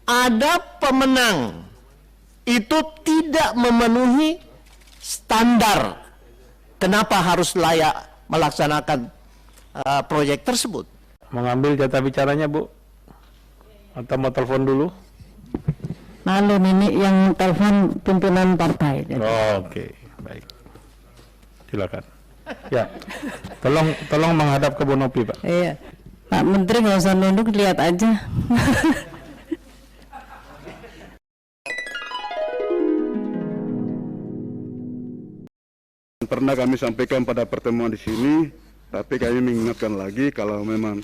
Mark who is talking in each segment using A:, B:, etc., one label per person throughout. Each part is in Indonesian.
A: ada pemenang itu tidak memenuhi standar, kenapa harus layak melaksanakan proyek tersebut?
B: Mengambil jatah bicaranya, Bu? Atau mau telepon dulu?
C: Maklum, ini yang telepon pimpinan partai.
B: Oh, oke, baik. Silakan. Ya, tolong menghadap ke Bu Nopi, Pak.
C: Iya, Pak Menteri nggak usah nunduk, lihat aja.
D: Pernah kami sampaikan pada pertemuan di sini, tapi kami mengingatkan lagi kalau memang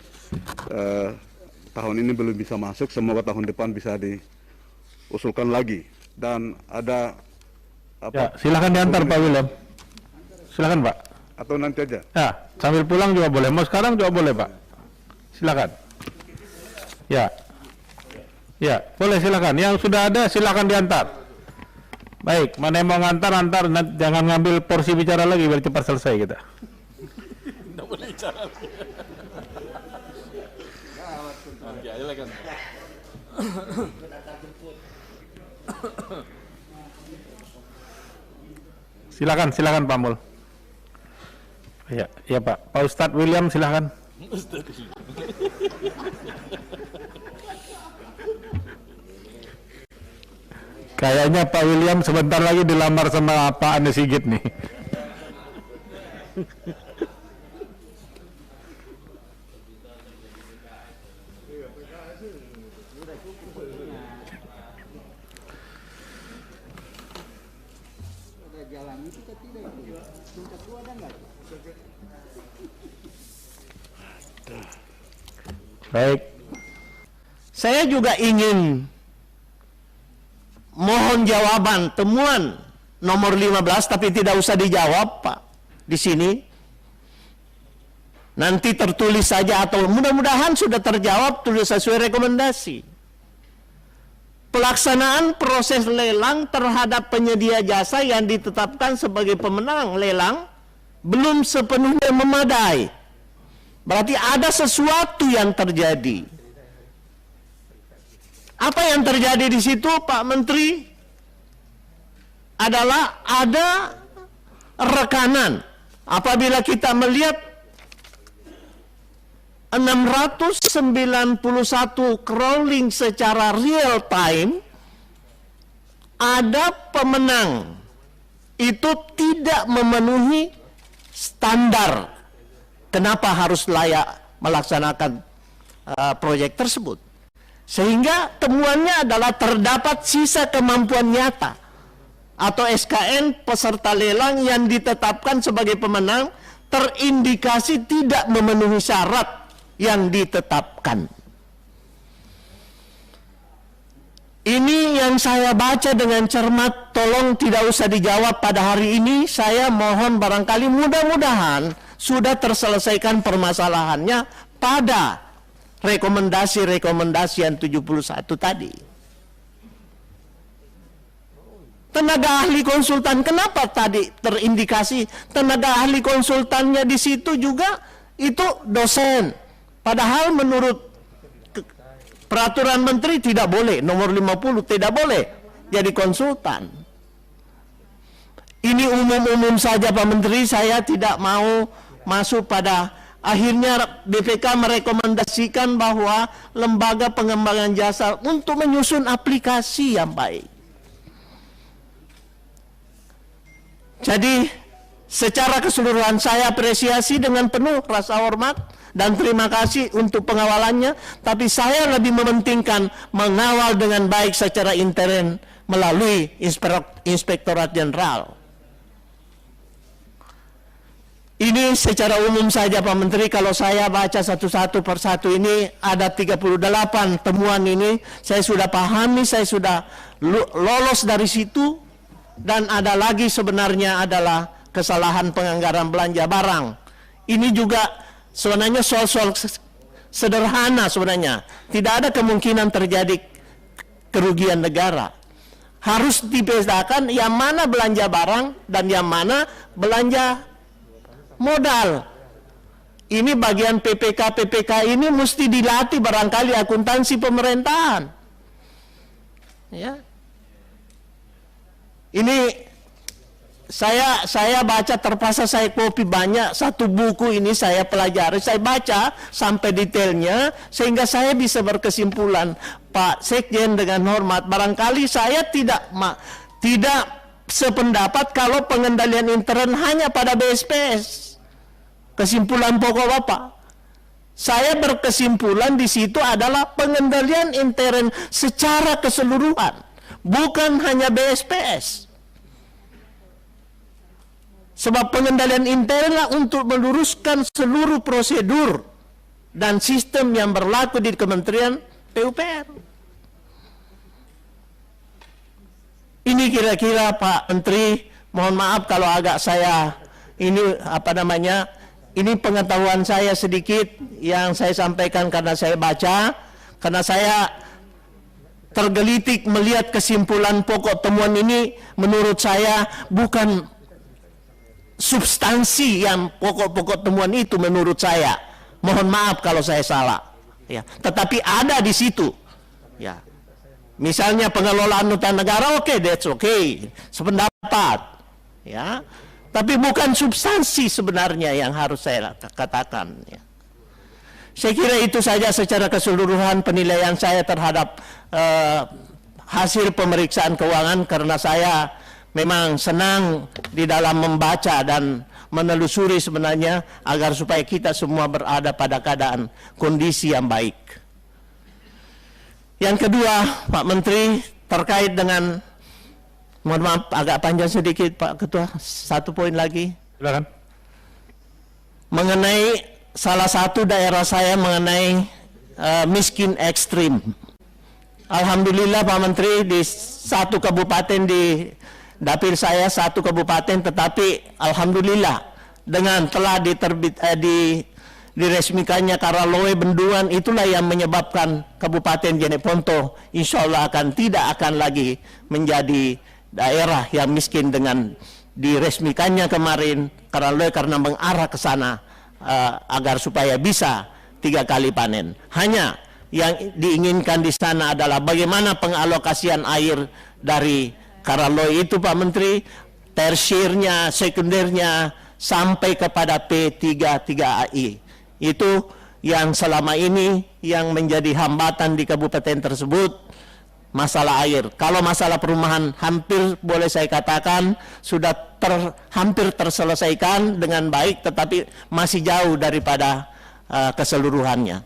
D: tahun ini belum bisa masuk, semoga tahun depan bisa diusulkan lagi. Dan ada apa?
B: Ya, silakan diantar Pak William. Silakan Pak.
D: Atau nanti aja.
B: Ya, sambil pulang juga boleh. Mau sekarang juga boleh Pak. Silakan. Ya, ya boleh silakan. Yang sudah ada silakan diantar. Baik, mana yang mau ngantar, antar, jangan ngambil porsi bicara lagi biar cepat selesai kita. Tidak boleh bicara lagi. Nanti aja lah kan. Silakan Pak Mul. Ya, ya Pak. Pak Ustadz William silakan. Kayaknya Pak William sebentar lagi dilamar sama Pak Anies Sigit nih. Baik.
A: Saya juga ingin mohon jawaban temuan nomor 15, tapi tidak usah dijawab Pak di sini. Nanti tertulis saja atau mudah-mudahan sudah terjawab, tulis sesuai rekomendasi. Pelaksanaan proses lelang terhadap penyedia jasa yang ditetapkan sebagai pemenang lelang belum sepenuhnya memadai. Berarti ada sesuatu yang terjadi. Apa yang terjadi di situ, Pak Menteri? Adalah ada rekanan. Apabila kita melihat 691 crawling secara real time, ada pemenang itu tidak memenuhi standar. Kenapa harus layak melaksanakan proyek tersebut? Sehingga temuannya adalah terdapat sisa kemampuan nyata atau SKN peserta lelang yang ditetapkan sebagai pemenang terindikasi tidak memenuhi syarat yang ditetapkan. Ini yang saya baca dengan cermat, tolong tidak usah dijawab pada hari ini. Saya mohon barangkali mudah-mudahan sudah terselesaikan permasalahannya pada rekomendasi-rekomendasi yang 71 tadi. Tenaga ahli konsultan, kenapa tadi terindikasi tenaga ahli konsultannya di situ juga itu dosen? Padahal menurut peraturan menteri tidak boleh, nomor 50 tidak boleh jadi konsultan. Ini umum-umum saja Pak Menteri, saya tidak mau masuk pada. Akhirnya BPK merekomendasikan bahwa lembaga pengembangan jasa untuk menyusun aplikasi yang baik. Jadi secara keseluruhan saya apresiasi dengan penuh rasa hormat dan terima kasih untuk pengawalannya. Tapi saya lebih mementingkan mengawal dengan baik secara intern melalui Inspektorat Jenderal. Ini secara umum saja Pak Menteri, kalau saya baca satu-satu persatu ini ada 38 temuan ini, saya sudah pahami, saya sudah lolos dari situ, dan ada lagi sebenarnya adalah kesalahan penganggaran belanja barang. Ini juga sebenarnya soal-soal sederhana sebenarnya, tidak ada kemungkinan terjadi kerugian negara. Harus dibedakan yang mana belanja barang dan yang mana belanja modal. Ini bagian PPK ini mesti dilatih barangkali akuntansi pemerintahan. Ya. Ini saya baca, terpaksa saya copy banyak, satu buku ini saya pelajari, saya baca sampai detailnya sehingga saya bisa berkesimpulan. Pak Sekjen, dengan hormat, barangkali saya tidak sependapat kalau pengendalian intern hanya pada BSPS. Kesimpulan pokok Bapak, saya berkesimpulan di situ adalah pengendalian intern secara keseluruhan, bukan hanya BSPS. Sebab pengendalian internlah untuk meluruskan seluruh prosedur dan sistem yang berlaku di Kementerian PUPR. Ini kira-kira Pak Menteri, mohon maaf kalau agak saya, ini ini pengetahuan saya sedikit yang saya sampaikan karena saya baca, karena saya tergelitik melihat kesimpulan pokok temuan ini, menurut saya bukan substansi yang pokok-pokok temuan itu menurut saya. Mohon maaf kalau saya salah. Ya, tetapi ada di situ. Ya. Misalnya pengelolaan hutan negara, oke, that's okay. Sependapat. Ya. Tapi bukan substansi sebenarnya yang harus saya katakan. Ya. Saya kira itu saja secara keseluruhan penilaian saya terhadap hasil pemeriksaan keuangan, karena saya memang senang di dalam membaca dan menelusuri sebenarnya agar supaya kita semua berada pada keadaan kondisi yang baik. Yang kedua, Pak Menteri, terkait dengan, mohon maaf agak panjang sedikit Pak Ketua, satu poin lagi.
B: Silakan.
A: Mengenai salah satu daerah saya mengenai miskin ekstrim. Alhamdulillah Pak Menteri, di satu kabupaten di dapil saya, satu kabupaten, tetapi alhamdulillah dengan telah diresmikannya Karaloe Benduan, itulah yang menyebabkan Kabupaten Jeneponto insya Allah tidak akan lagi menjadi daerah yang miskin dengan diresmikannya kemarin Karaloe, karena mengarah ke sana agar supaya bisa 3 kali panen. Hanya yang diinginkan di sana adalah bagaimana pengalokasian air dari Karaloe itu Pak Menteri, tersiernya, sekundernya, sampai kepada P33AI. Itu yang selama ini yang menjadi hambatan di kabupaten tersebut, masalah air. Kalau masalah perumahan hampir boleh saya katakan sudah hampir terselesaikan dengan baik, tetapi masih jauh daripada keseluruhannya.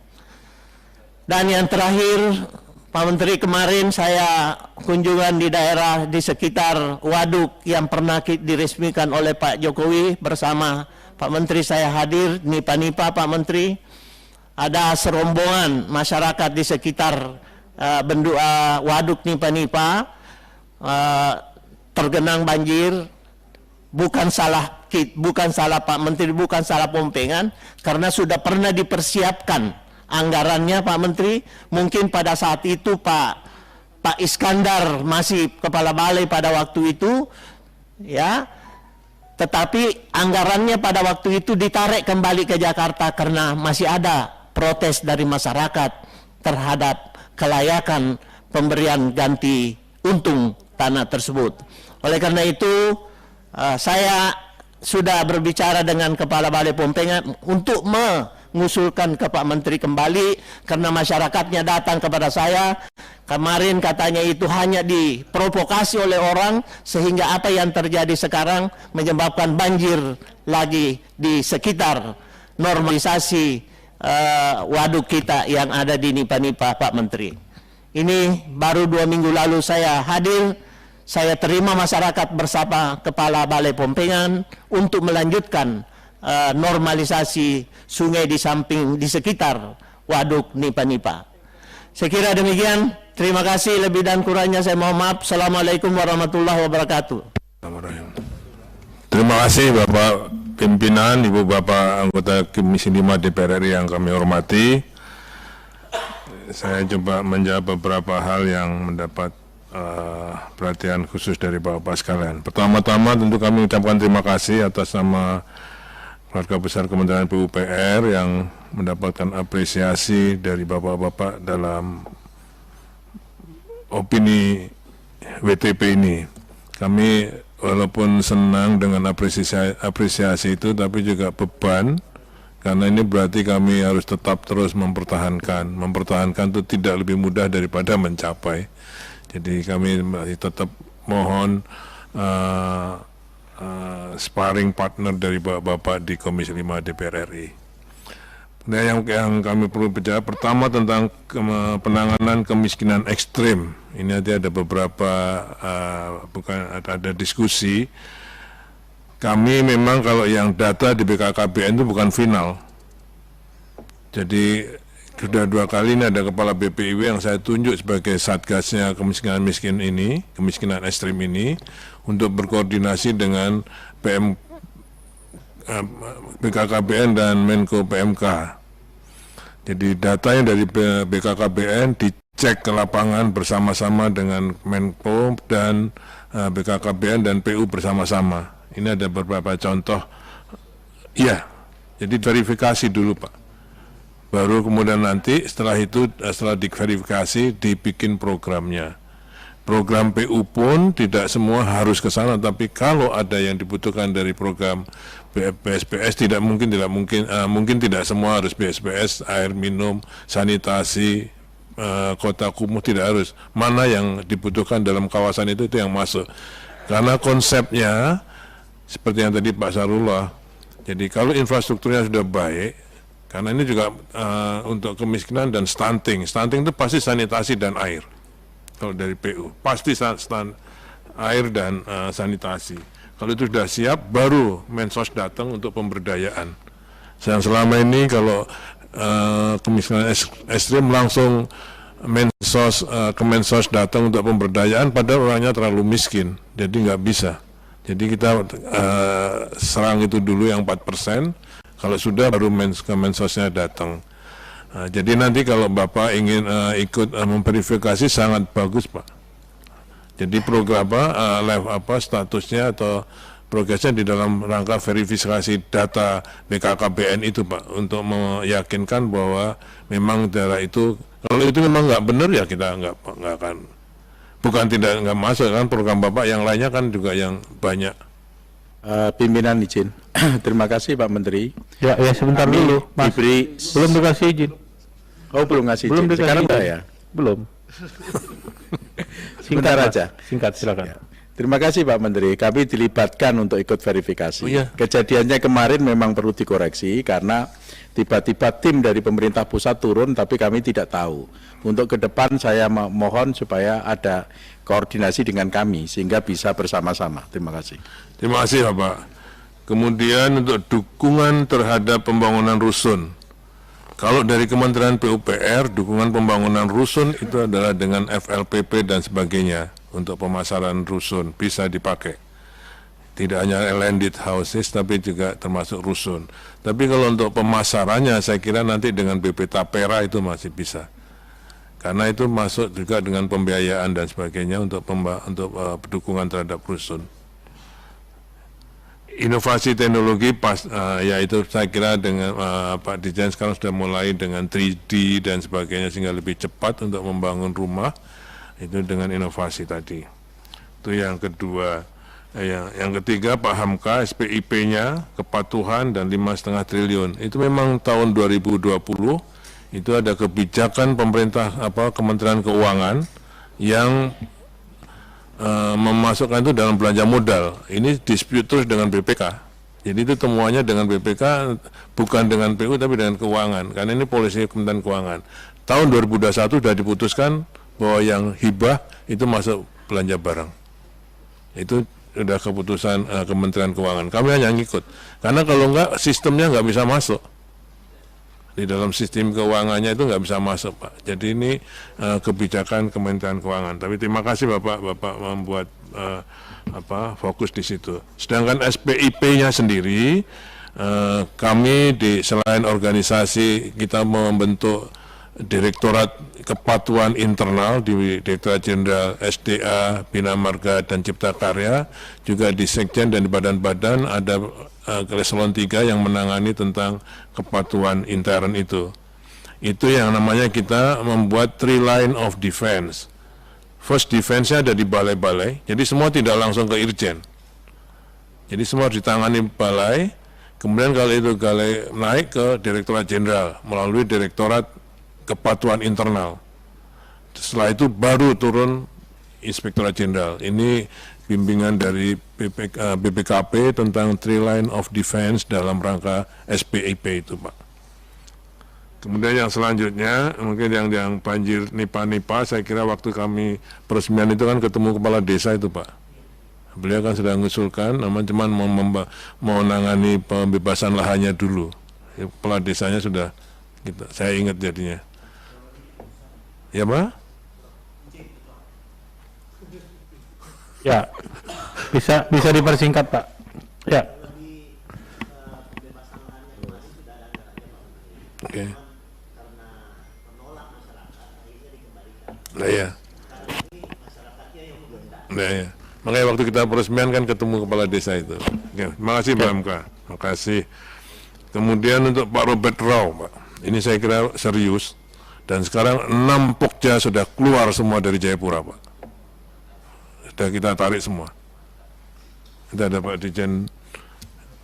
A: Dan yang terakhir, Pak Menteri, kemarin saya kunjungan di daerah di sekitar waduk yang pernah diresmikan oleh Pak Jokowi bersama Pak Menteri, saya hadir, Nipa-Nipa Pak Menteri. Ada serombongan masyarakat di sekitar waduk Nipa-Nipa tergenang banjir. Bukan salah Pak Menteri, bukan salah Pompengan, karena sudah pernah dipersiapkan anggarannya Pak Menteri. Mungkin pada saat itu Pak Iskandar masih kepala balai pada waktu itu, ya, tetapi anggarannya pada waktu itu ditarik kembali ke Jakarta karena masih ada protes dari masyarakat terhadap kelayakan pemberian ganti untung tanah tersebut. Oleh karena itu saya sudah berbicara dengan kepala balai Pompengan untuk mengusulkan ke Pak Menteri kembali, karena masyarakatnya datang kepada saya kemarin, katanya itu hanya diprovokasi oleh orang sehingga apa yang terjadi sekarang menyebabkan banjir lagi di sekitar normalisasi waduk kita yang ada di Nipa-Nipa Pak Menteri. Ini baru 2 minggu lalu saya hadir, saya terima masyarakat bersama kepala balai Pompengan untuk melanjutkan normalisasi sungai di sekitar waduk Nipa-Nipa. Saya kira demikian. Terima kasih, lebih dan kurangnya saya mohon maaf. Assalamualaikum warahmatullahi wabarakatuh.
E: Terima kasih Bapak Pimpinan, Ibu Bapak anggota Komisi 5 DPR RI yang kami hormati. Saya coba menjawab beberapa hal yang mendapat perhatian khusus dari Bapak sekalian. Pertama-tama tentu kami ucapkan terima kasih atas nama keluarga besar Kementerian PUPR yang mendapatkan apresiasi dari Bapak-Bapak dalam opini WTP ini. Kami walaupun senang dengan apresiasi itu, tapi juga beban, karena ini berarti kami harus tetap terus mempertahankan. Mempertahankan itu tidak lebih mudah daripada mencapai. Jadi kami masih tetap mohon sparring partner dari Bapak di Komisi 5 DPR RI. Nah, yang kami perlu bicara pertama tentang penanganan kemiskinan ekstrim. Ini ada beberapa ada diskusi. Kami memang kalau yang data di BKKBN itu bukan final. Jadi sudah 2 kali ini ada kepala BPIW yang saya tunjuk sebagai satgasnya kemiskinan ekstrim ini untuk berkoordinasi dengan BKKBN dan Menko PMK. Jadi data yang dari BKKBN dicek ke lapangan bersama-sama dengan Menko dan BKKBN dan PU bersama-sama. Ini ada beberapa contoh. Iya, jadi verifikasi dulu Pak. Baru kemudian nanti setelah diverifikasi dibikin programnya. Program PU pun tidak semua harus ke sana, tapi kalau ada yang dibutuhkan dari program BSPS mungkin tidak semua harus BSPS, air minum, sanitasi, kota kumuh tidak harus. Mana yang dibutuhkan dalam kawasan itu yang masuk. Karena konsepnya seperti yang tadi Pak Sarullah. Jadi kalau infrastrukturnya sudah baik, karena ini juga untuk kemiskinan dan stunting itu pasti sanitasi dan air. Kalau dari PU pasti air dan sanitasi. Kalau itu sudah siap, baru Mensos datang untuk pemberdayaan. Selama ini kalau kemiskinan ekstrim langsung Kemensos datang untuk pemberdayaan, padahal orangnya terlalu miskin, jadi nggak bisa. Jadi kita serang itu dulu yang 4%, kalau sudah baru Kemensosnya datang. Jadi nanti kalau Bapak ingin ikut memverifikasi sangat bagus Pak. Jadi program statusnya atau progresnya di dalam rangka verifikasi data BKKBN itu Pak, untuk meyakinkan bahwa memang daerah itu, kalau itu memang nggak benar ya kita nggak akan, bukan nggak masuk kan program Bapak yang lainnya kan juga yang banyak.
F: Pimpinan izin. Terima kasih Pak Menteri.
B: Ya sebentar dulu, Mas. Belum dikasih izin.
F: Oh, belum ngasih izin. Sekarang enggak ya?
B: Belum.
F: Sebentar aja.
B: Singkat, silakan.
F: Ya. Terima kasih Pak Menteri. Kami dilibatkan untuk ikut verifikasi.
E: Oh, iya.
F: Kejadiannya kemarin memang perlu dikoreksi karena tiba-tiba tim dari pemerintah pusat turun, tapi kami tidak tahu. Untuk ke depan saya mohon supaya ada koordinasi dengan kami sehingga bisa bersama-sama. Terima kasih.
E: Terima kasih Bapak. Kemudian untuk dukungan terhadap pembangunan rusun. Kalau dari Kementerian PUPR, dukungan pembangunan rusun itu adalah dengan FLPP dan sebagainya untuk pemasaran rusun bisa dipakai. Tidak hanya landed houses tapi juga termasuk rusun. Tapi kalau untuk pemasarannya saya kira nanti dengan BP Tapera itu masih bisa. Karena itu masuk juga dengan pembiayaan dan sebagainya untuk dukungan terhadap rusun. Inovasi teknologi yaitu saya kira dengan Pak Dirjen sekarang sudah mulai dengan 3D dan sebagainya sehingga lebih cepat untuk membangun rumah itu dengan inovasi tadi. Itu yang kedua. Yang ketiga Pak Hamka SPIP-nya kepatuhan dan 5,5 triliun. Itu memang tahun 2020 itu ada kebijakan pemerintah Kementerian Keuangan yang memasukkan itu dalam belanja modal. Ini dispute terus dengan BPK. Jadi itu temuannya dengan BPK, bukan dengan PU tapi dengan keuangan. Karena ini polisi Kementerian Keuangan. Tahun 2021 sudah diputuskan bahwa yang hibah itu masuk belanja barang. Itu sudah keputusan Kementerian Keuangan. Kami hanya ngikut. Karena kalau enggak sistemnya nggak bisa masuk. Di dalam sistem keuangannya itu nggak bisa masuk Pak. Jadi ini kebijakan Kementerian Keuangan. Tapi terima kasih Bapak membuat fokus di situ. Sedangkan SPIP-nya sendiri, kami selain organisasi kita membentuk Direktorat Kepatuhan Internal di Direktorat Jenderal SDA, Bina Marga dan Cipta Karya, juga di Sekjen dan di badan-badan ada eselon 3 yang menangani tentang kepatuhan intern itu. Itu yang namanya kita membuat 3 line of defense. first defense-nya ada di balai-balai, jadi semua tidak langsung ke Irjen. Jadi semua ditangani balai, kemudian kalau itu balai naik ke Direktorat Jenderal melalui Direktorat Kepatuhan Internal. Setelah itu baru turun Inspektorat Jenderal. Ini bimbingan dari BPKP tentang Three Line of Defense dalam rangka SPIP itu, Pak. Kemudian yang selanjutnya, mungkin yang banjir nipa-nipa, saya kira waktu kami peresmian itu kan ketemu kepala desa itu, Pak. Beliau kan sudah mengusulkan, namun cuman mau nangani pembebasan lahannya dulu. Kepala desanya sudah, saya ingat jadinya. Ya, Pak?
B: Ya, bisa dipersingkat, Pak. Ya.
E: Oke. Nah ya. Nah ya. Makanya waktu kita peresmian kan ketemu kepala desa itu. Oke, terima kasih Mbak MK. Terima kasih. Kemudian untuk Pak Robert Rau, Pak. Ini saya kira serius. Dan sekarang 6 Pokja sudah keluar semua dari Jayapura, Pak. Sudah kita tarik semua. Kita ada Pak Dirjen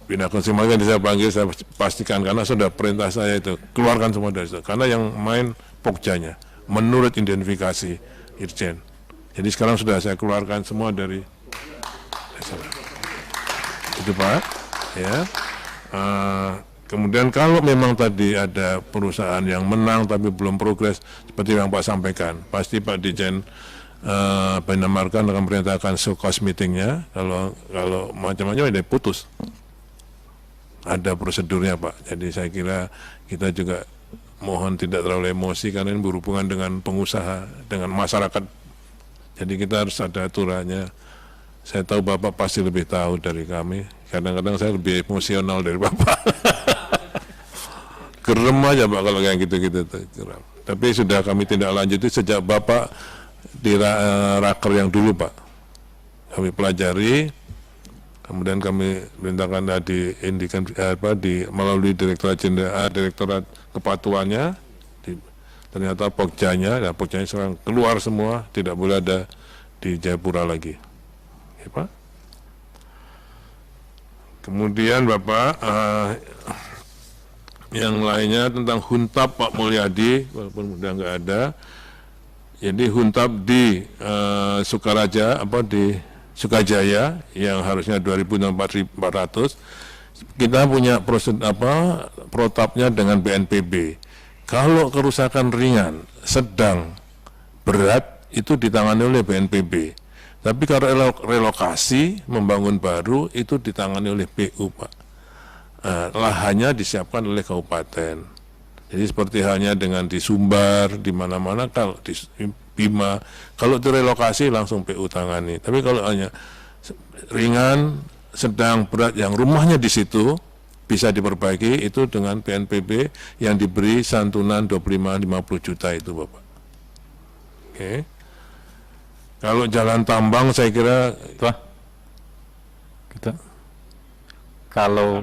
E: Bina Konsumen, saya panggil, saya pastikan, karena sudah perintah saya itu, keluarkan semua dari situ. Karena yang main Pokjanya, menurut identifikasi Irjen. Jadi sekarang sudah saya keluarkan semua dari itu, Pak. Ya. Kemudian kalau memang tadi ada perusahaan yang menang tapi belum progres, seperti yang Pak sampaikan, pasti Pak Dirjen Bina Marga akan perintahkan show-cause meetingnya. Kalau macam-macam ada putus. Ada prosedurnya, Pak. Jadi saya kira kita juga mohon tidak terlalu emosi, karena ini berhubungan dengan pengusaha, dengan masyarakat. Jadi kita harus ada aturannya. Saya tahu Bapak pasti lebih tahu dari kami. Kadang-kadang saya lebih emosional dari Bapak. Gerem aja, Pak, kalau kayak gitu-gitu. Tapi sudah kami tindak lanjuti sejak Bapak di raker yang dulu, Pak. Kami pelajari, kemudian kami perintahkan melalui Direktorat Jenderal, Direktorat Kepatuannya. Ternyata Pokjanya sekarang keluar semua, tidak boleh ada di Jayapura lagi. Ya, Pak. Kemudian Bapak, yang lainnya tentang Huntap Pak Mulyadi, walaupun sudah nggak ada. Jadi Huntap di Sukaraja, di Sukajaya, yang harusnya 2.400, kita punya protapnya dengan BNPB. Kalau kerusakan ringan, sedang, berat, itu ditangani oleh BNPB. Tapi kalau relokasi, membangun baru, itu ditangani oleh PU, Pak. Lahannya disiapkan oleh kabupaten. Jadi seperti halnya dengan di Sumbar, di mana-mana, kalau di Bima, kalau itu relokasi langsung PU tangani. Tapi kalau hanya ringan, sedang, berat, yang rumahnya di situ, bisa diperbaiki itu dengan PNPB yang diberi santunan 25-50 juta itu, Bapak. Oke. Kalau jalan tambang saya kira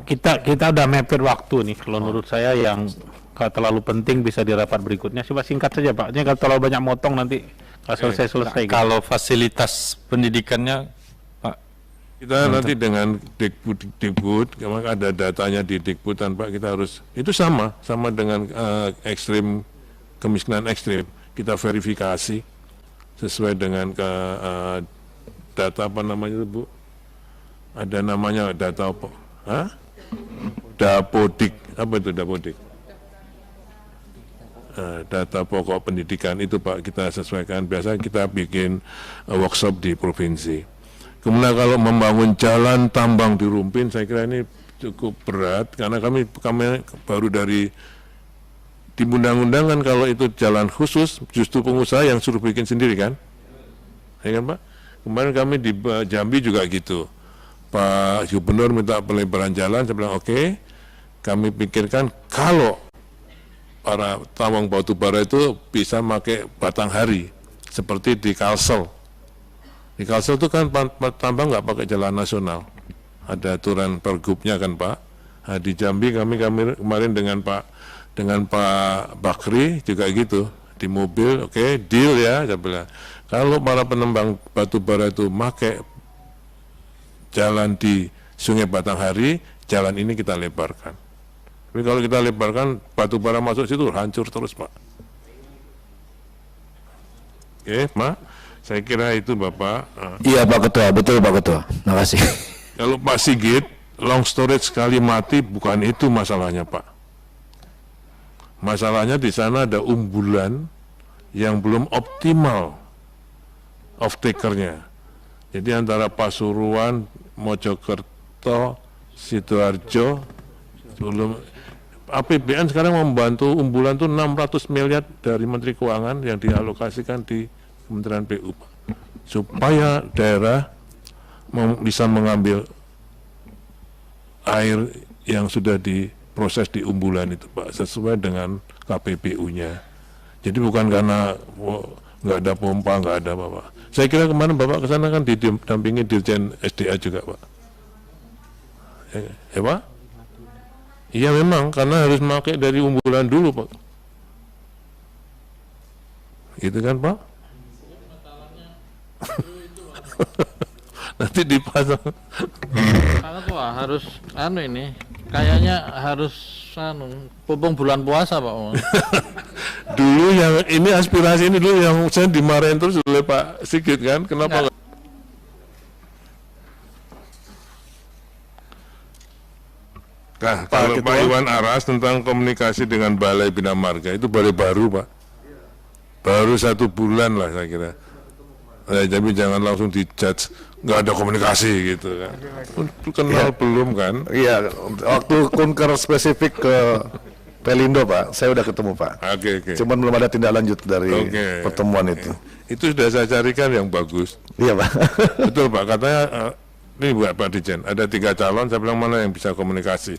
B: kita udah mepet waktu nih. Kalau menurut saya yang gak terlalu penting bisa di rapat berikutnya. Coba singkat saja, Pak. Ini kalau terlalu banyak motong nanti selesai.
G: Kalau fasilitas pendidikannya,
E: kita nanti dengan Dikbud, ada datanya di Dikbud, Pak, kita harus, itu sama dengan ekstrim, kemiskinan ekstrim, kita verifikasi sesuai dengan data apa namanya, Bu? Ada namanya data apa? Dapodik, apa itu Dapodik? Data pokok pendidikan itu, Pak, kita sesuaikan. Biasa kita bikin workshop di provinsi. Kemudian kalau membangun jalan tambang di Rumpin, saya kira ini cukup berat, karena kami baru di undang-undang kan, kalau itu jalan khusus, justru pengusaha yang suruh bikin sendiri kan? Ya kan, Pak? Kemarin kami di Jambi juga gitu. Pak Gubernur minta pelebaran jalan, saya bilang oke, kami pikirkan kalau para tambang batubara itu bisa pakai batanghari, seperti di Kalsel. Di Kalsel itu kan tambang nggak pakai jalan nasional, ada aturan pergubnya kan, Pak. Nah, di Jambi kami kemarin dengan Pak Bakri juga gitu, di mobil, oke, deal ya, saya bilang. Kalau para penambang batu bara itu pakai jalan di Sungai Batanghari, jalan ini kita lebarkan. Tapi kalau kita lebarkan, batu bara masuk situ hancur terus, Pak. Oke, Pak, saya kira itu Bapak.
H: Iya Pak Ketua, betul Pak Ketua. Terima kasih.
E: Kalau Pak Sigit, long storage sekali mati, bukan itu masalahnya, Pak. Masalahnya di sana ada umbulan yang belum optimal off-takernya. Jadi antara Pasuruan, Mojokerto, Sidoarjo, belum. APBN sekarang membantu umbulan itu 600 miliar dari Menteri Keuangan yang dialokasikan di Kementerian PU, Pak. Supaya daerah bisa mengambil air yang sudah diproses di umbulan itu, Pak, sesuai dengan KPPU-nya. Jadi bukan karena nggak ada pompa, nggak ada Bapak. Saya kira kemarin Bapak ke sana kan didampingi Dirjen SDA juga, Pak. Ya, Pak? Iya memang, karena harus memakai dari umbulan dulu, Pak. Gitu kan, Pak? Nanti dipasang.
G: Pak harus ini kayaknya harus pupung bulan puasa, Pak.
E: Dulu yang ini aspirasi ini dulu yang saya dimarahin terus oleh Pak Sigit kan, kenapa nggak? Nah, kalau Pak Iwan Aras tentang komunikasi dengan Balai Bina Marga, itu balai baru, Pak. Baru 1 bulan lah saya kira. Tapi jangan langsung dijudge, nggak ada komunikasi gitu kan. Kenal belum kan?
H: Iya, waktu kunker spesifik ke Pelindo Pak, saya udah ketemu Pak.
E: Oke.
H: Cuman belum ada tindak lanjut dari pertemuan itu.
E: Itu sudah saya carikan yang bagus.
H: Iya Pak.
E: Betul Pak, katanya ini buat Pak Dirjen, ada 3 calon, saya bilang mana yang bisa komunikasi.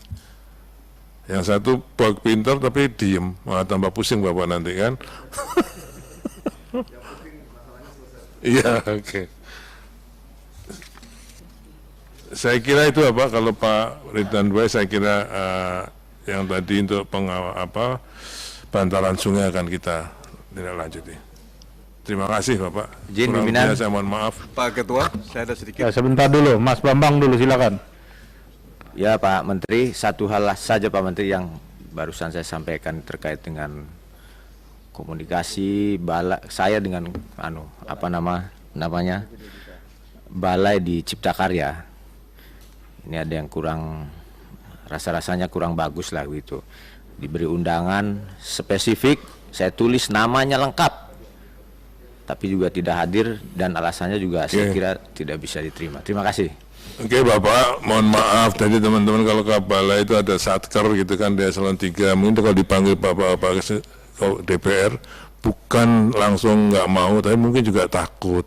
E: Yang satu pinter tapi diem, malah tambah pusing Bapak nanti kan. Iya, oke. Saya kira itu apa, kalau Pak Ridwan Dwi, saya kira yang tadi untuk bantaran sungai akan kita tindak lanjuti. Terima kasih Bapak.
I: Izin pimpinan.
E: Saya mohon maaf.
D: Pak Ketua, saya ada sedikit.
B: Ya, sebentar dulu, Mas Bambang dulu silakan.
I: Ya Pak Menteri, satu hal saja Pak Menteri yang barusan saya sampaikan terkait dengan komunikasi saya dengan namanya balai di Cipta Karya. Ini ada yang kurang, rasanya kurang bagus lah gitu. Diberi undangan spesifik, saya tulis namanya lengkap, tapi juga tidak hadir dan alasannya juga saya kira tidak bisa diterima. Terima kasih.
E: Oke Bapak, mohon maaf tadi teman-teman kalau ke balai itu ada satker gitu kan di eselon 3, mungkin kalau dipanggil Bapak DPR bukan langsung nggak mau, tapi mungkin juga takut.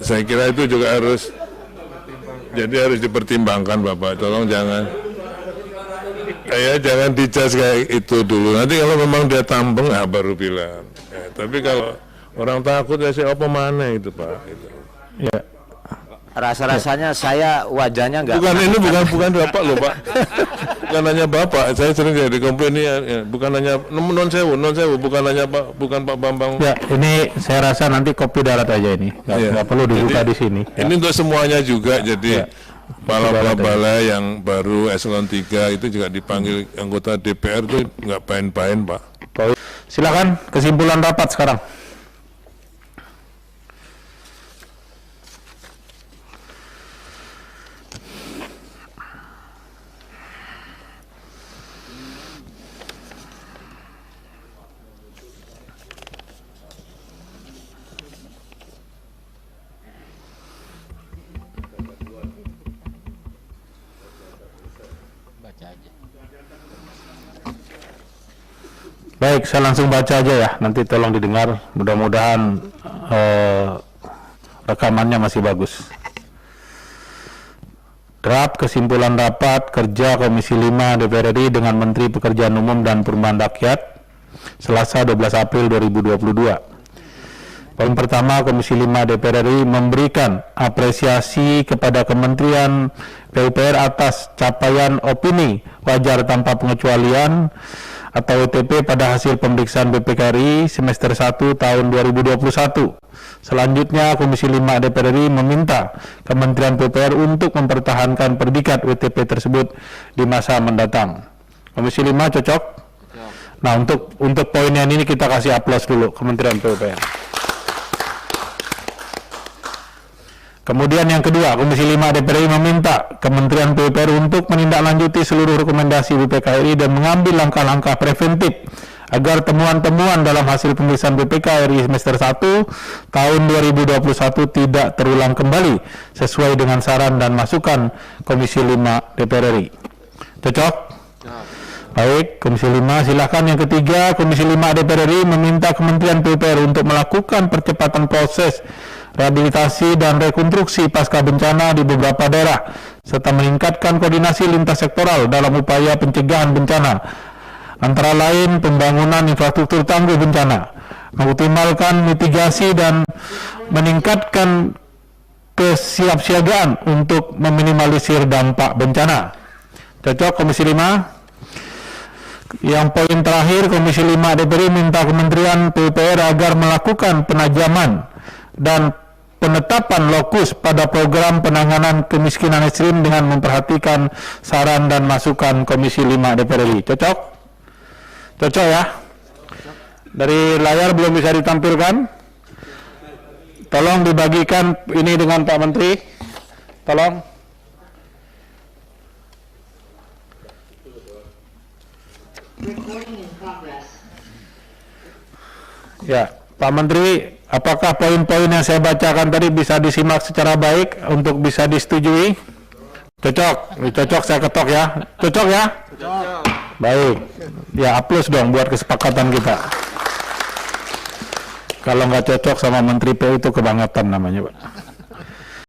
E: Saya kira itu juga harus dipertimbangkan Bapak, tolong jangan dijudge kayak itu dulu. Nanti kalau memang dia tambeng baru bilang. Tapi kalau orang takut ya siapa mana itu Pak. Gitu.
B: Ya.
I: Rasanya saya wajahnya nggak.
E: Bukan Bapak loh Pak. Bukan hanya Bapak. Saya sering jadi komplain ya. Bukan hanya non sewu, bukan hanya bukan Pak Bambang.
B: Ya, ini saya rasa nanti kopi darat aja ini. Nggak perlu dibuka di sini.
E: Ini untuk semuanya juga. Jadi kepala balai yang baru eselon 3 itu juga dipanggil anggota DPR itu nggak pain-pain Pak.
B: Silakan kesimpulan rapat sekarang. Baik, saya langsung baca aja ya, nanti tolong didengar, mudah-mudahan rekamannya masih bagus. Draft kesimpulan rapat kerja Komisi 5 DPR RI dengan Menteri Pekerjaan Umum dan Perumahan Rakyat Selasa 12 April 2022. Poin pertama, Komisi 5 DPR RI memberikan apresiasi kepada Kementerian PUPR atas capaian opini wajar tanpa pengecualian atau WTP pada hasil pemeriksaan BPK RI semester 1 tahun 2021. Selanjutnya, Komisi 5 DPR RI meminta Kementerian PUPR untuk mempertahankan predikat WTP tersebut di masa mendatang. Komisi 5 cocok? Nah, untuk poin yang ini kita kasih aplaus dulu Kementerian PUPR. Kemudian yang kedua, Komisi 5 DPR RI meminta Kementerian PUPR untuk menindaklanjuti seluruh rekomendasi BPK RI dan mengambil langkah-langkah preventif agar temuan-temuan dalam hasil pemeriksaan BPK RI semester 1 tahun 2021 tidak terulang kembali sesuai dengan saran dan masukan Komisi 5 DPR RI. Cocok? Baik, Komisi 5 silakan. Yang ketiga, Komisi 5 DPR RI meminta Kementerian PUPR untuk melakukan percepatan proses rehabilitasi dan rekonstruksi pasca bencana di beberapa daerah serta meningkatkan koordinasi lintas sektoral dalam upaya pencegahan bencana, antara lain pembangunan infrastruktur tangguh bencana, mengoptimalkan mitigasi dan meningkatkan kesiapsiagaan untuk meminimalisir dampak bencana. Cocok Komisi 5? Yang poin terakhir, Komisi 5 DPR minta Kementerian PUPR agar melakukan penajaman dan penetapan lokus pada program penanganan kemiskinan ekstrim dengan memperhatikan saran dan masukan Komisi 5 DPR RI. Cocok? Cocok ya? Dari layar belum bisa ditampilkan? Tolong dibagikan ini dengan Pak Menteri. Tolong. Ya, Pak Menteri, apakah poin-poin yang saya bacakan tadi bisa disimak secara baik untuk bisa disetujui? Cocok, cocok saya ketok ya. Cocok ya? Cocok. Baik, ya aplaus dong buat kesepakatan kita. Kalau nggak cocok sama Menteri PU itu kebangetan namanya, Pak.